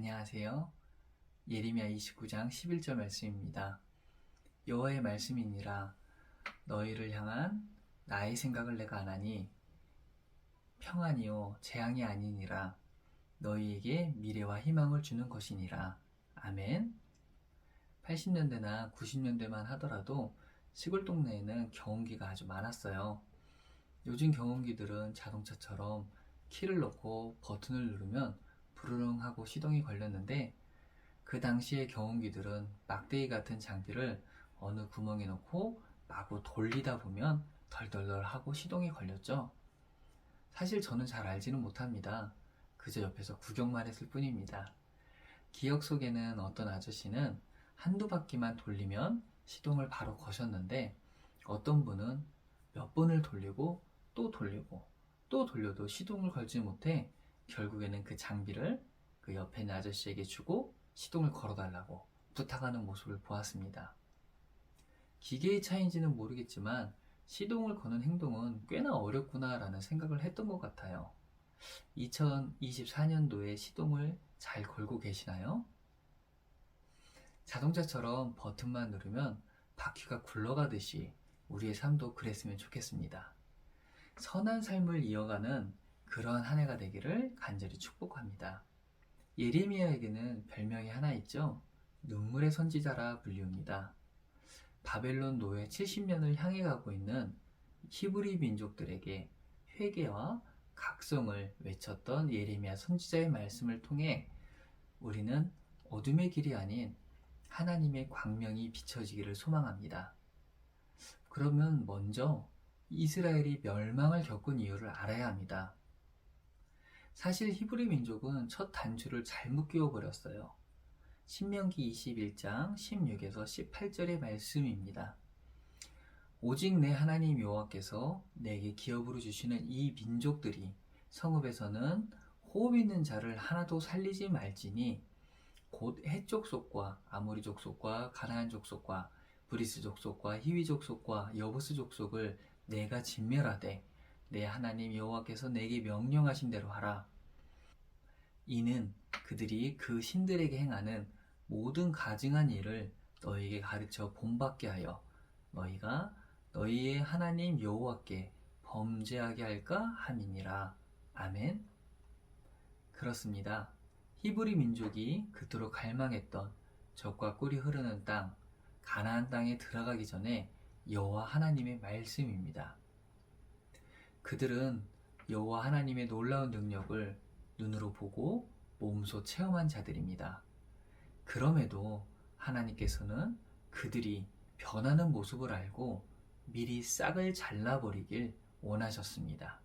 안녕하세요. 예레미야 29장 11절 말씀입니다. 여호와의 말씀이니라. 너희를 향한 나의 생각을 내가 아나니 평안이요 재앙이 아니니라. 너희에게 미래와 희망을 주는 것이니라. 아멘. 80년대나 90년대만 하더라도 시골 동네에는 경운기가 아주 많았어요. 요즘 경운기들은 자동차처럼 키를 넣고 버튼을 누르면 부르릉 하고 시동이 걸렸는데, 그 당시의 경운기들은 막대기 같은 장비를 어느 구멍에 넣고 마구 돌리다 보면 덜덜덜 하고 시동이 걸렸죠. 사실 저는 잘 알지는 못합니다. 그저 옆에서 구경만 했을 뿐입니다. 기억 속에는 어떤 아저씨는 한두 바퀴만 돌리면 시동을 바로 거셨는데, 어떤 분은 몇 번을 돌리고 또 돌리고 또 돌려도 시동을 걸지 못해 결국에는 그 장비를 그 옆에 있는 아저씨에게 주고 시동을 걸어달라고 부탁하는 모습을 보았습니다. 기계의 차이인지는 모르겠지만 시동을 거는 행동은 꽤나 어렵구나라는 생각을 했던 것 같아요. 2024년도에 시동을 잘 걸고 계시나요? 자동차처럼 버튼만 누르면 바퀴가 굴러가듯이 우리의 삶도 그랬으면 좋겠습니다. 선한 삶을 이어가는 그러한 한 해가 되기를 간절히 축복합니다. 예레미야에게는 별명이 하나 있죠. 눈물의 선지자라 불리웁니다. 바벨론 노예 70년을 향해 가고 있는 히브리 민족들에게 회개와 각성을 외쳤던 예레미야 선지자의 말씀을 통해 우리는 어둠의 길이 아닌 하나님의 광명이 비춰지기를 소망합니다. 그러면 먼저 이스라엘이 멸망을 겪은 이유를 알아야 합니다. 사실 히브리 민족은 첫 단추를 잘못 끼워버렸어요. 신명기 21장 16에서 18절의 말씀입니다. 오직 내 하나님 여호와께서 내게 기업으로 주시는 이 민족들이 성읍에서는 호흡 있는 자를 하나도 살리지 말지니 곧 헷 족속과 아모리 족속과 가나안 족속과 브리스 족속과 히위 족속과 여부스 족속을 내가 진멸하되 내 하나님 여호와께서 내게 명령하신 대로 하라. 이는 그들이 그 신들에게 행하는 모든 가증한 일을 너희에게 가르쳐 본받게 하여 너희가 너희의 하나님 여호와께 범죄하게 할까 함이니라. 아멘. 그렇습니다. 히브리 민족이 그토록 갈망했던 젖과 꿀이 흐르는 땅, 가나안 땅에 들어가기 전에 여호와 하나님의 말씀입니다. 그들은 여호와 하나님의 놀라운 능력을 눈으로 보고 몸소 체험한 자들입니다. 그럼에도 하나님께서는 그들이 변하는 모습을 알고 미리 싹을 잘라버리길 원하셨습니다.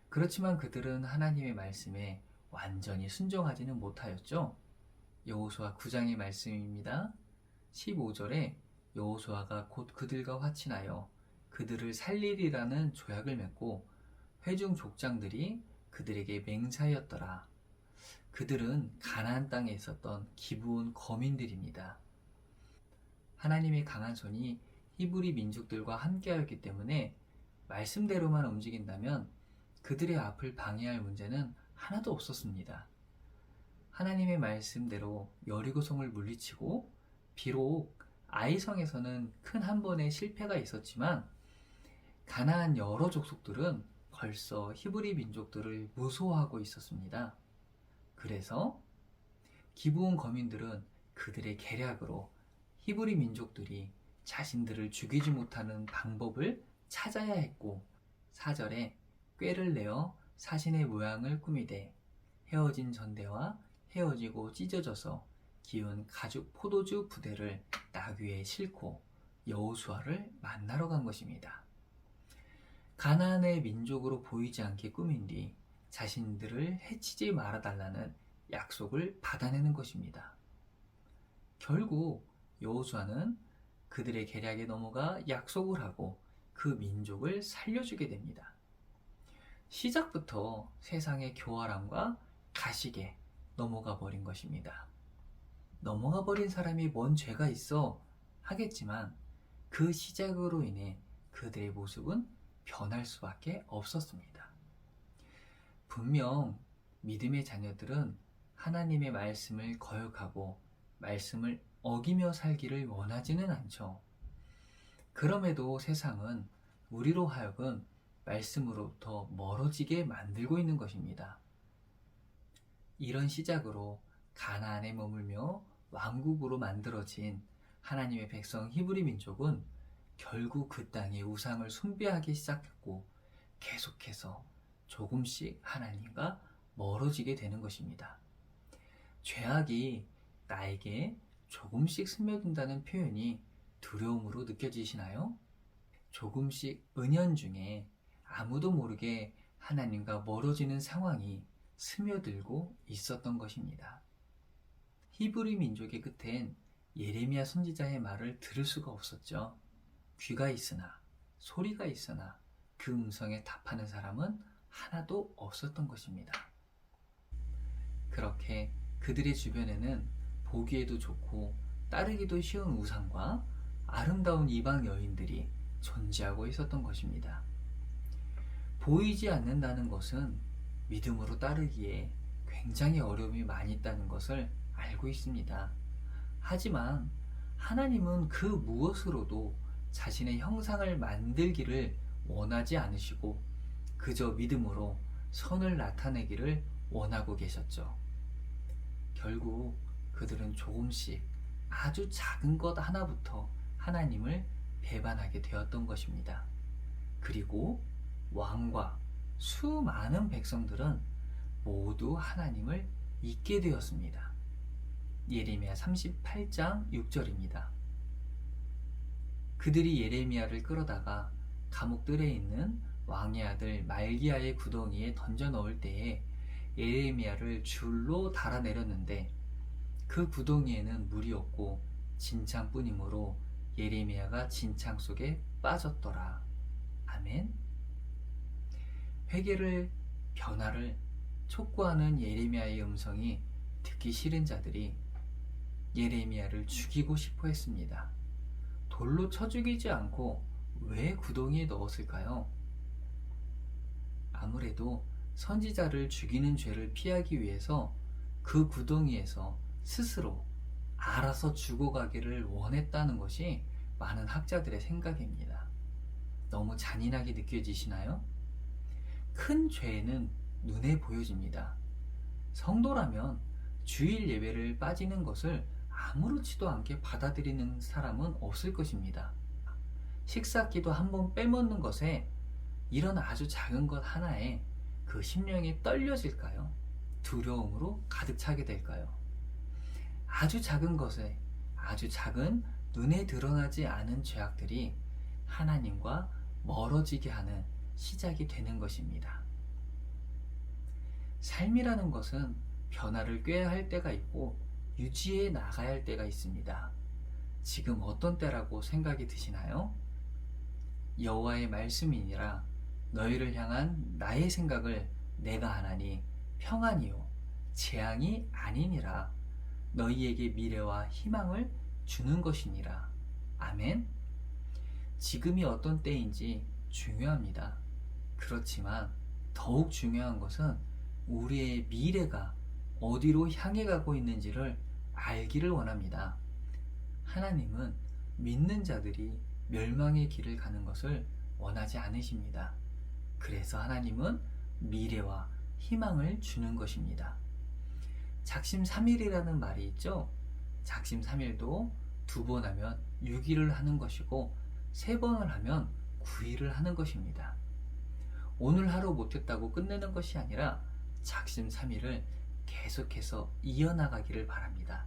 그렇지만 그들은 하나님의 말씀에 완전히 순종하지는 못하였죠. 여호수아 9장의 말씀입니다. 15절에 여호수아가 곧 그들과 화친하여 그들을 살리리라는 조약을 맺고 회중 족장들이 그들에게 맹세하였더라. 그들은 가나안 땅에 있었던 기브온 거민들입니다. 하나님의 강한 손이 히브리 민족들과 함께하였기 때문에 말씀대로만 움직인다면 그들의 앞을 방해할 문제는 하나도 없었습니다. 하나님의 말씀대로 여리고성을 물리치고 비록 아이성에서는 큰 한 번의 실패가 있었지만 가나안 여러 족속들은 벌써 히브리 민족들을 무소화하고 있었습니다. 그래서 기브온 거민들은 그들의 계략으로 히브리 민족들이 자신들을 죽이지 못하는 방법을 찾아야 했고, 4절에 꾀를 내어 사신의 모양을 꾸미되 헤어진 전대와 헤어지고 찢어져서 기운 가죽 포도주 부대를 나귀에 싣고 여호수아를 만나러 간 것입니다. 가나안의 민족으로 보이지 않게 꾸민 뒤 자신들을 해치지 말아달라는 약속을 받아내는 것입니다. 결국 여호수아는 그들의 계략에 넘어가 약속을 하고 그 민족을 살려주게 됩니다. 시작부터 세상의 교활함과 가식에 넘어가 버린 것입니다. 넘어가 버린 사람이 뭔 죄가 있어 하겠지만 그 시작으로 인해 그들의 모습은 변할 수밖에 없었습니다. 분명 믿음의 자녀들은 하나님의 말씀을 거역하고 말씀을 어기며 살기를 원하지는 않죠. 그럼에도 세상은 우리로 하여금 말씀으로부터 멀어지게 만들고 있는 것입니다. 이런 시작으로 가나안에 머물며 왕국으로 만들어진 하나님의 백성 히브리 민족은 결국 그 땅의 우상을 숭배하기 시작했고 계속해서 조금씩 하나님과 멀어지게 되는 것입니다. 죄악이 나에게 조금씩 스며든다는 표현이 두려움으로 느껴지시나요? 조금씩 은연중에 아무도 모르게 하나님과 멀어지는 상황이 스며들고 있었던 것입니다. 히브리 민족의 끝엔 예레미야 선지자의 말을 들을 수가 없었죠. 귀가 있으나 소리가 있으나 그 음성에 답하는 사람은 하나도 없었던 것입니다. 그렇게 그들의 주변에는 보기에도 좋고 따르기도 쉬운 우상과 아름다운 이방 여인들이 존재하고 있었던 것입니다. 보이지 않는다는 것은 믿음으로 따르기에 굉장히 어려움이 많이 있다는 것을 알고 있습니다. 하지만 하나님은 그 무엇으로도 자신의 형상을 만들기를 원하지 않으시고 그저 믿음으로 선을 나타내기를 원하고 계셨죠. 결국 그들은 조금씩 아주 작은 것 하나부터 하나님을 배반하게 되었던 것입니다. 그리고 왕과 수많은 백성들은 모두 하나님을 잊게 되었습니다. 예레미야 38장 6절입니다. 그들이 예레미야를 끌어다가 감옥들에 있는 왕의 아들 말기야의 구덩이에 던져 넣을 때에 예레미야를 줄로 달아내렸는데 그 구덩이에는 물이 없고 진창뿐이므로 예레미야가 진창 속에 빠졌더라. 아멘. 회개를, 변화를 촉구하는 예레미야의 음성이 듣기 싫은 자들이 예레미야를 죽이고 싶어 했습니다. 돌로 쳐 죽이지 않고 왜 구덩이에 넣었을까요? 아무래도 선지자를 죽이는 죄를 피하기 위해서 그 구덩이에서 스스로 알아서 죽어가기를 원했다는 것이 많은 학자들의 생각입니다. 너무 잔인하게 느껴지시나요? 큰 죄는 눈에 보여집니다. 성도라면 주일 예배를 빠지는 것을 아무렇지도 않게 받아들이는 사람은 없을 것입니다. 식사기도 한번 빼먹는 것에 이런 아주 작은 것 하나에 그 심령이 떨려질까요? 두려움으로 가득 차게 될까요? 아주 작은 것에 아주 작은 눈에 드러나지 않은 죄악들이 하나님과 멀어지게 하는 시작이 되는 것입니다. 삶이라는 것은 변화를 꾀해야 할 때가 있고 유지해 나가야 할 때가 있습니다. 지금 어떤 때라고 생각이 드시나요? 여호와의 말씀이니라 너희를 향한 나의 생각을 내가 하나니 평안이요 재앙이 아니니라 너희에게 미래와 희망을 주는 것이니라. 아멘. 지금이 어떤 때인지 중요합니다. 그렇지만 더욱 중요한 것은 우리의 미래가 어디로 향해 가고 있는지를 알기를 원합니다. 하나님은 믿는 자들이 멸망의 길을 가는 것을 원하지 않으십니다. 그래서 하나님은 미래와 희망을 주는 것입니다. 작심삼일이라는 말이 있죠. 작심삼일도 2번 하면 6일을 하는 것이고 3번을 하면 9일을 하는 것입니다. 오늘 하루 못했다고 끝내는 것이 아니라 작심삼일을 계속해서 이어나가기를 바랍니다.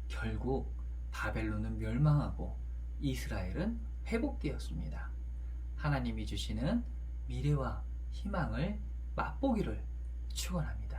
결국 바벨론은 멸망하고 이스라엘은 회복되었습니다. 하나님이 주시는 미래와 희망을 맛보기를 축원합니다.